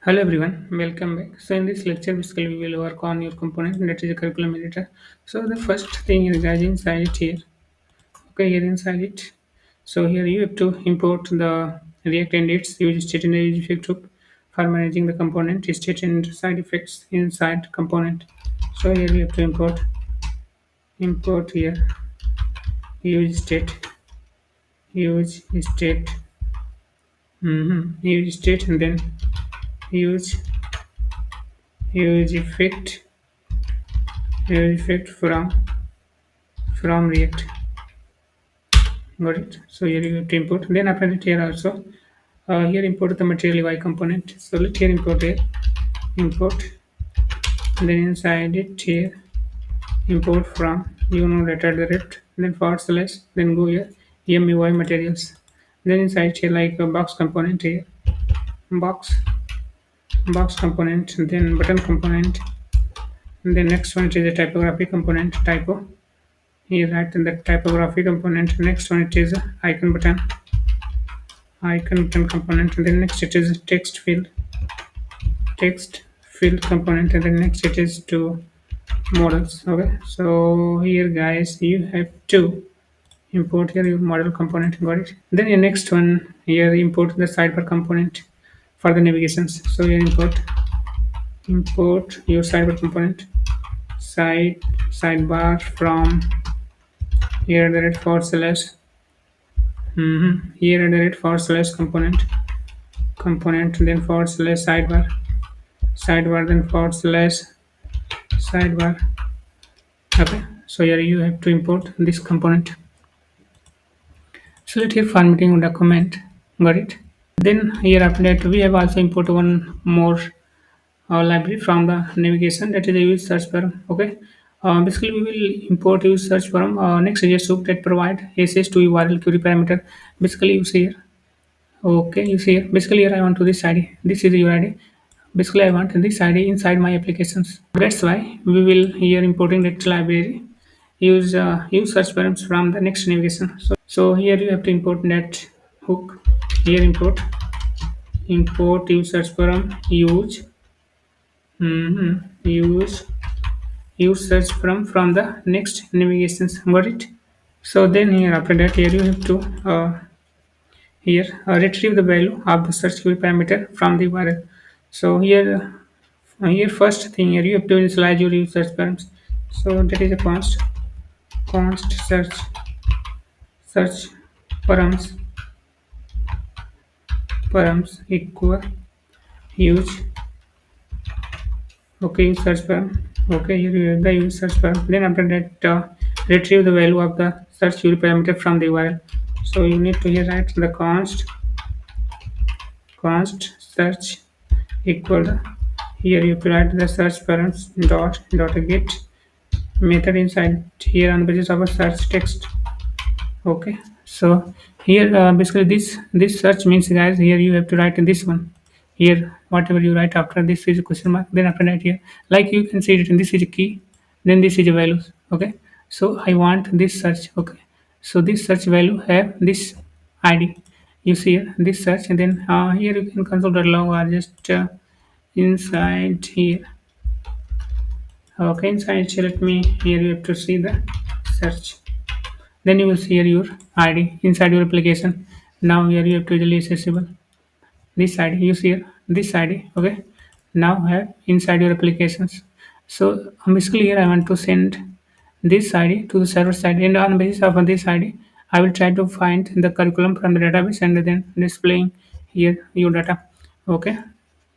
Hello everyone, welcome back. So in this lecture, basically we will work on your component that is a curriculum editor. So the first thing is guys inside it here. Okay, here inside it. So here you have to import the React and its use state and use effect group for managing the component state and side effects inside component. So here you have to import here use state, use state, use state, and then use use effect, use effect from React. Got it. So here you have to import. Then after that here also, here import the material UI component. So let here import here, import. And then inside it here, import from data direct. Then forward slash. Then go here, EMUI materials. Then inside here like a box component here, box, box component. Then button component. And then next one it is a typography component, typo. Here write in the typography component. Next one it is a icon button component. And then next it is text field component, and then next it is to models. Okay, so here guys you have to import here your model component. Got it. Then your next one here import the sidebar component for the navigations. So here import your sidebar component, sidebar from here the red forward slash here at the red forward slash component, then forward slash sidebar, then forward slash sidebar. Okay, so here you have to import this component. So let here formatting document. Got it. Then here after that we have also imported one more library from the navigation, that is a use search param. Okay, basically we will import use search param. Next.js soup that provide access to URL query parameter. Basically you see here. Okay, you see here. Basically here I want to this ID. This is your ID. Basically I want this ID inside my applications. That's why we will here importing that library. Use search params from the next navigation. So here you have to import that hook. Here import use search param use use search from the next navigations. Got it. So then here after that here you have to retrieve the value of the search query parameter from the URL. So here first thing here you have to initialize your use search params. So that is a const search params equal use. Okay, use search param. Okay, here you have the use search param. Then after that retrieve the value of the search query parameter from the URL. So you need to here write the const search equal here you have to write the search params dot get method inside here on the basis of a search text. Okay, so here basically this search means guys here you have to write in this one. Here whatever you write after this is a question mark, then after that here like you can see it, this is a key, then this is a values. Okay, so I want this search. Okay, so this search value have this ID. You see here this search, and then here you can console.log or just inside here. Okay, inside here, let me here you have to see the search. Then you will see here your ID inside your application. Now here you have to easily accessible this ID. You see here this ID. Okay. Now have inside your applications. So basically here I want to send this ID to the server side, and on basis of this ID, I will try to find the curriculum from the database and then displaying here your data. Okay.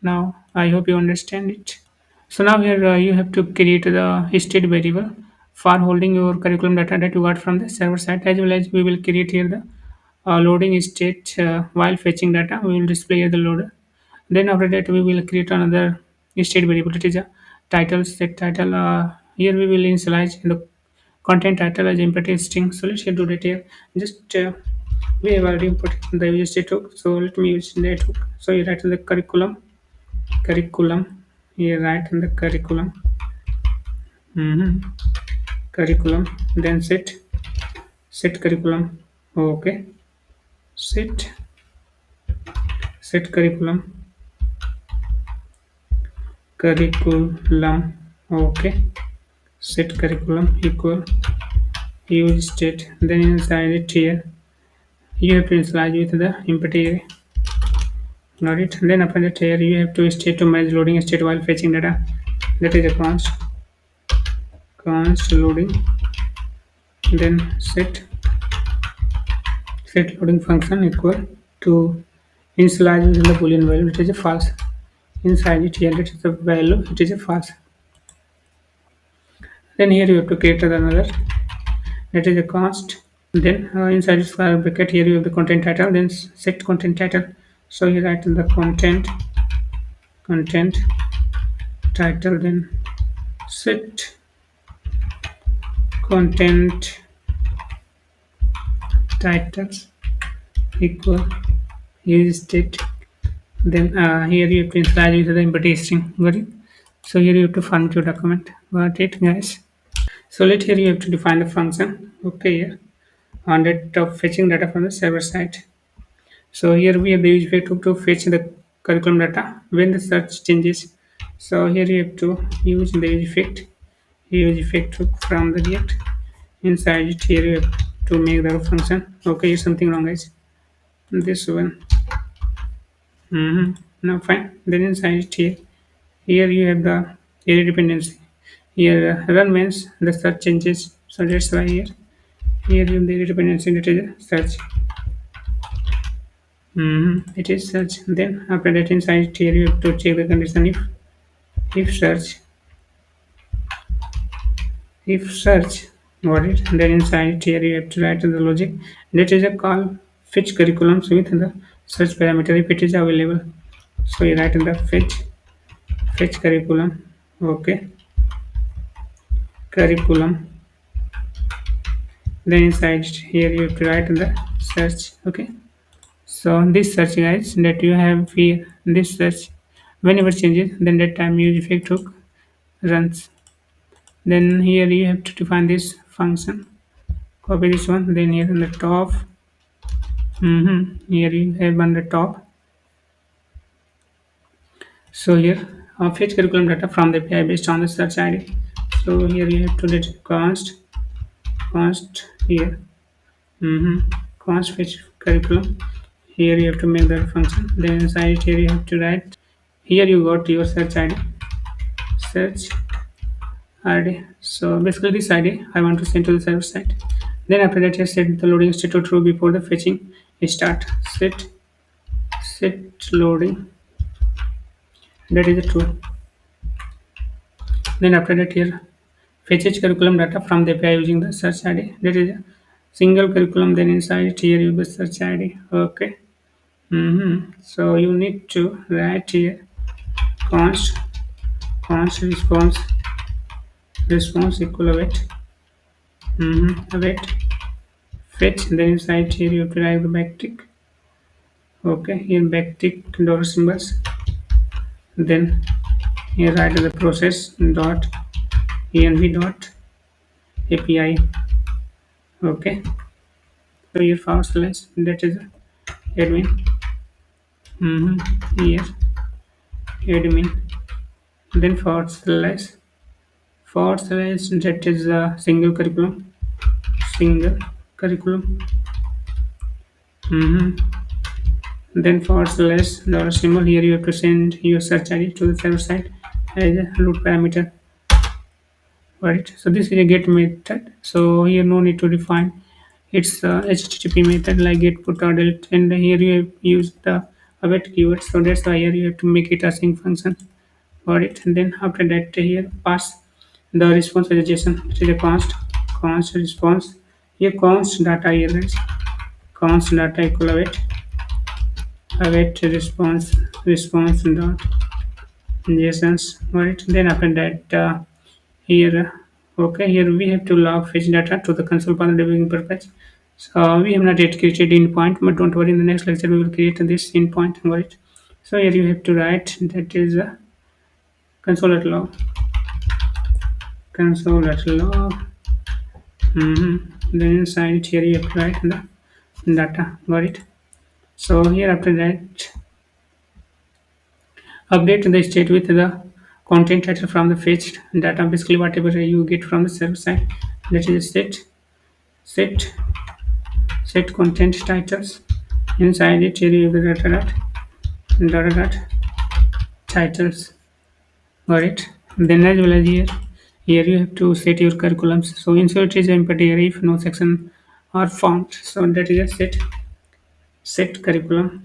Now I hope you understand it. So now here you have to create the state variable for holding your curriculum data that you got from the server side, as well as we will create here the loading state while fetching data. We will display here the loader. Then after that we will create another state variable. It is a title set title. Here we will initialize the content title as empty string. So let's do that here. Just we have already put the user state hook. So let me use that hook. So you write the curriculum. Here write in the curriculum. Curriculum. Then set curriculum. Okay. Set curriculum. curriculum. Okay, set curriculum equal use state. Then inside it here you have to initialize with the empty. Got it. Then after that here you have to state to manage loading state while fetching data. That is a const loading. Then set loading function equal to initialize with the boolean value. It is a false. Inside it here it is a value. It is a false. Then here you have to create another. That is a const. Then inside this square bracket here you have the content title. Then set content title. So you write the content title. Then set content titles equal use state. Then here you have to initialize with the empty string. Got it? So here you have to format your document. Got it, guys? So let here you have to define the function. Okay, here on that of fetching data from the server side. So here we have the use effect to fetch the curriculum data when the search changes. So here you have to use the use effect from the React. Inside it here you have to make the function. Okay, something wrong, guys. This one. Now fine. Then inside it here you have the area dependency. Here run means the search changes. So that's why here you have the area dependency that is search. It is search. Then after that inside here you have to check the condition if search got it. Then inside here you have to write the logic that is a call fetch curriculums with the search parameter if it is available. So you write in the fetch curriculum. Okay, curriculum. Then inside here you have to write in the search. Okay. So this search, guys, that you have here, this search whenever changes then that time use effect hook runs. Then here you have to define this function, copy this one, then here on the top, here you have on the top. So here fetch curriculum data from the API based on the search ID. So here you have to let const here, const fetch curriculum. Here you have to make that function. Then inside here you have to write. Here you got your search ID. So basically this ID I want to send to the server side. Then after that I set the loading state to true before the fetching start. Set loading, that is true. Then after that here fetches curriculum data from the API using the search ID. That is a single curriculum. Then inside it here you use the search ID. Okay. So you need to write here const response equal await await fetch. Then inside here you have to write the backtick. Okay, here backtick dollar symbols. Then here write the process dot env dot api. Okay, so here forward slash that is admin. Here admin. Then forward slash that is a single curriculum. Then forward slash dollar symbol. Here you have to send your search ID to the server side as a root parameter. Right. So this is a get method. So here no need to define. It's a HTTP method like get put or delete, and here you have used the await keyword. So that's why here you have to make it a sync function. Got it. And then after that here pass the response as a JSON. It is a const response. Here const data here guys. Const data equal await response dot JSONs. Right. Then after that here okay, here we have to log fetch data to the console for the debugging purpose. So we have not yet created endpoint, but don't worry, in the next lecture we will create this endpoint. Got it. So here you have to write that is console.log console.log. Then inside it here you have to write the data. Got it. So here after that update the state with the content title from the fetched data, basically whatever you get from the server side. That is set set content titles. Inside it, here you have the data titles. Got it. Then as well as here you have to set your curriculums. So insert is empty here if no section are found. So that is a set curriculum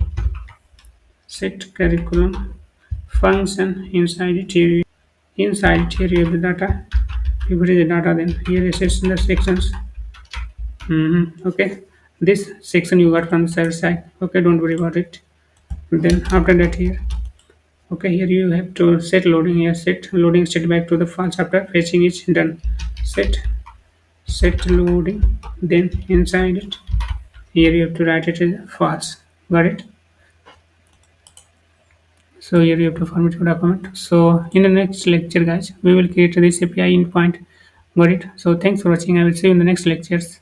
function. Inside it here you have the data. If it is the data, then here is the sections. Okay, this section you got from the server side. Okay, don't worry about it. Then after that here, okay, here you have to set loading. Here set loading set back to the false after fetching is done. Set loading. Then inside it, here you have to write it as false. Got it. So here you have to format your document. So in the next lecture, guys, we will create this API endpoint. Got it. So thanks for watching. I will see you in the next lectures.